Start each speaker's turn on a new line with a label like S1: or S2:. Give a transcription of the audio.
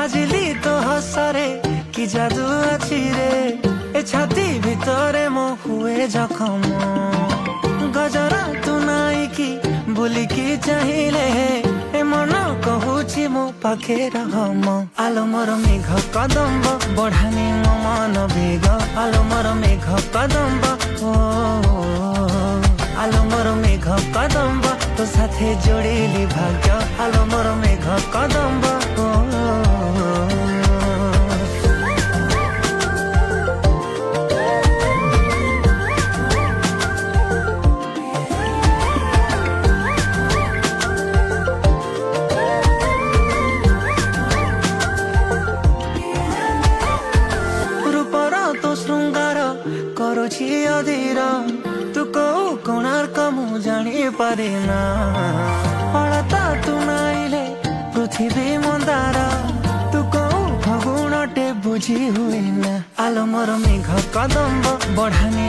S1: বাজিলি তো হসরে কি জাদু আছে রে, এ ছাতি ভিতরে মো হুয়ে জখম। গজরা তু নাই কি বুলিকি চাহিলে, এ মন কহুছি মো পাখে রহম। আলো মোর মেঘ কদম্ব বঢ়ানি মো মন বেগ, আলো মোর মেঘ কদম্ব ও আলো মোর মেঘ কদম্ব তো সাথে জোড়িলি ভাগ্য, আলো মোর মেঘ কদম্ব ও ଶୃଙ୍ଗାର କରୁଛି ଅଧୀର, ତୁ କୋଉ କୋଣାର୍କ ମୁଁ ଜାଣିପାରେ ନା। ଅଳତା ତୁ ନାଇଲେ ପୃଥିବୀ ମନ୍ଦାର, ତୁ କୋଉ ଫଗୁଣଟେ ବୁଝି ହୁଏ ନା। ଆଲୋ ମୋର ମେଘ କଦମ୍ବ ବଢାନି